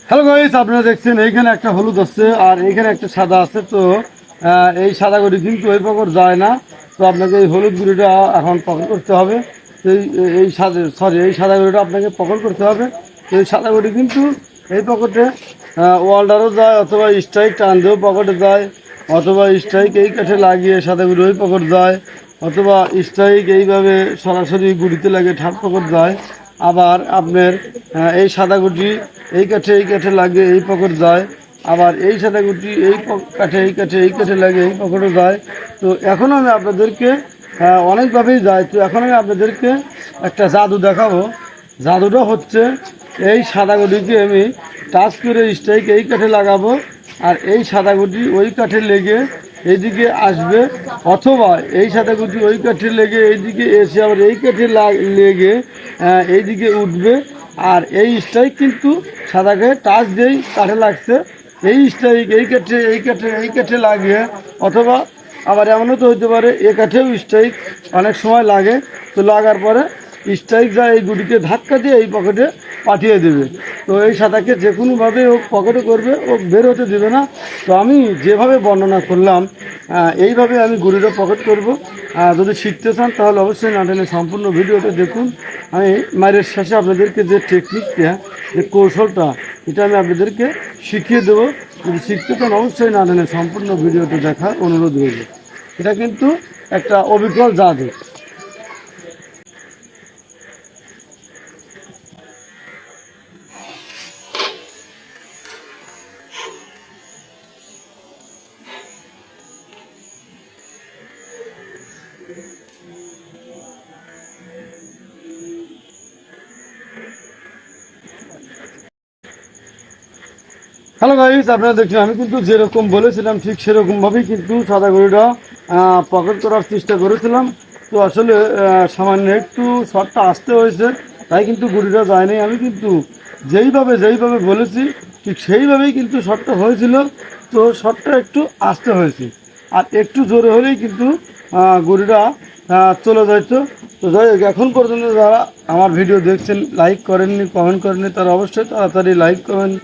Hello guys, আপনারা দেখছেন এইখানে একটা হলুদ আছে আর এইখানে একটা সাদা আছে। তো এই সাদা গুড়ি কিন্তু ওই পকর যায় না। তো আপনাকে এই হলুদ গুঁড়িটা এখন পকর করতে হবে। তো এই সাদা গুঁড়িটা আপনাকে পকর করতে হবে। তো এই সাদা গুঁড়ি কিন্তু এই পকেটে ওয়াল্ডারও যায়, অথবা স্ট্রাইক টান দিয়েও পকেটে যায়, অথবা স্ট্রাইক এই কাঠে লাগিয়ে সাদা গুঁড়ি ওই পকেট যায়, অথবা স্ট্রাইক এইভাবে সরাসরি গুঁড়িতে লাগে ঠাট পকেট যায়। আবার আপনার এই সাদা গুটি এই কাঠে লাগে এই পকেট যায়। আবার এই সাদা গুটি এই কাঠে লাগে এই পকেটে যায়। তো এখন আমি আপনাদেরকে অনেকভাবেই যায়। তো এখন আমি আপনাদেরকে একটা জাদু দেখাবো। জাদুটা হচ্ছে, এই সাদা গুটিকে আমি টাচ করে স্ট্রাইক এই কাঠে লাগাবো, আর এই সাদা গুটি ওই কাঠে লেগে এইদিকে আসবে, অথবা এই সাদা গুটি ওই কাঠে লেগে এইদিকে এসে আবার এই কাঠে লেগে এইদিকে উঠবে। আর এই স্ট্রাইক কিন্তু সাদাকে টাচ দিয়েই কাঠে লাগছে, এই স্ট্রাইক এই কাঠে লাগিয়ে, অথবা আবার এমনও তো হইতে পারে এ কাঠেও স্ট্রাইক অনেক সময় লাগে। তো লাগার পরে স্ট্রাইক যা এই গুটিকে ধাক্কা দিয়ে এই পকেটে পাঠিয়ে দেবে। তো এই সাদাকে যে কোনোভাবে ও পকেটে করবে, ও বের হতে দেবে না। তো আমি যেভাবে বর্ণনা করলাম এইভাবে আমি গুড়িটা পকেট করব। যদি শিখতে চান তাহলে অবশ্যই না টেনে সম্পূর্ণ ভিডিওটা দেখুন। আমি মায়ের শেষে আপনাদেরকে যে টেকনিকটা, যে কৌশলটা, এটা আমি আপনাদেরকে শিখিয়ে দেবো। যদি শিখতে চান অবশ্যই না টেনে সম্পূর্ণ ভিডিওটা দেখার অনুরোধ রইল। এটা কিন্তু একটা অবিকল জাদু। হ্যালো গাইস, আপনারা দেখছেন আমি কিন্তু যেরকম বলেছিলাম ঠিক সেরকমভাবেই কিন্তু সাদা গরুটা পকেট করার চেষ্টা করেছিলাম। তো আসলে সামান্য একটু শর্টটা আসতে হয়েছে, তাই কিন্তু গুড়িটা যায়নি। আমি কিন্তু যেইভাবে বলেছি ঠিক সেইভাবেই কিন্তু শর্টটা হয়েছিল। তো শর্টটা একটু আসতে হয়েছে, আর একটু জোরে হলেই কিন্তু গুড়িটা চলে যাইতো। তো যাই হোক, এখন পর্যন্ত যারা আমার ভিডিও দেখছেন, লাইক করেননি, কমেন্ট করেননি, তারা অবশ্যই তাড়াতাড়ি লাইক কমেন্ট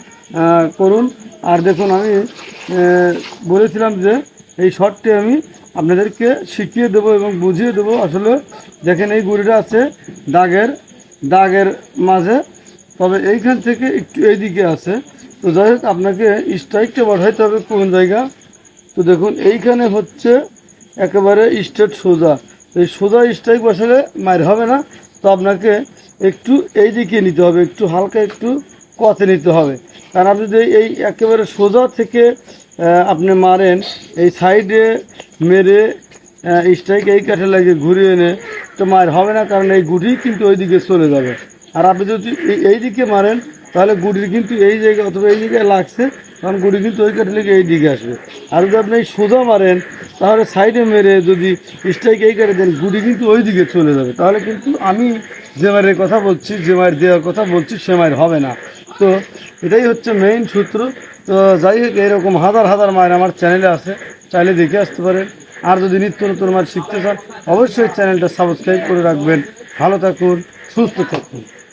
করুন। আর দেখুন, আমি বলেছিলাম যে এই শর্টটি আমি আপনাদেরকে শিখিয়ে দেবো এবং বুঝিয়ে দেবো। আসলে দেখেন, এই গুড়িটা আছে দাগের মাঝে, তবে এইখান থেকে একটু এইদিকে আছে। তো যাই হোক, আপনাকে স্ট্রাইকটা বাড়াইতে হবে কোন জায়গা। তো দেখুন, এইখানে হচ্ছে একেবারে স্ট্রেট সোজা। এই সোজা স্ট্রাইক বসালে মার হবে না। তো আপনাকে একটু এই দিকে নিতে হবে, একটু হালকা একটু কতে নিতে হবে। কারণ আপনি যদি এই একেবারে সোজা থেকে আপনি মারেন, এই সাইডে মেরে স্ট্রাইক এই কাঠে লাগিয়ে ঘুরিয়ে এনে, তো মার হবে না, কারণ এই গুটি কিন্তু ওই দিকে চলে যাবে। আর আপনি যদি এই দিকে মারেন, তাহলে গুটির কিন্তু এই জায়গায় অথবা এই জায়গায় লাগছে, কারণ গুটি কিন্তু ওই কাঠে লেগে এই দিকে আসবে। আর যদি আপনি এই সোজা মারেন, তাহলে সাইডে মেরে যদি স্ট্রাইক এই কাটে দেন, গুটি কিন্তু ওই দিকে চলে যাবে। তাহলে কিন্তু আমি যে মায়ের কথা বলছি, যে মায়ের দেওয়ার কথা বলছি, সে মায়ের হবে না। তো এটাই হচ্ছে মেইন সূত্র। তো যাই হোক, এরকম হাজার মায়ের আমার চ্যানেলে আছে, চাইলে দেখে আসতে পারেন। আর যদি নিত্য নতুন মায়ের শিখতে চান, অবশ্যই চ্যানেলটা সাবস্ক্রাইব করে রাখবেন। ভালো থাকুন, সুস্থ থাকুন।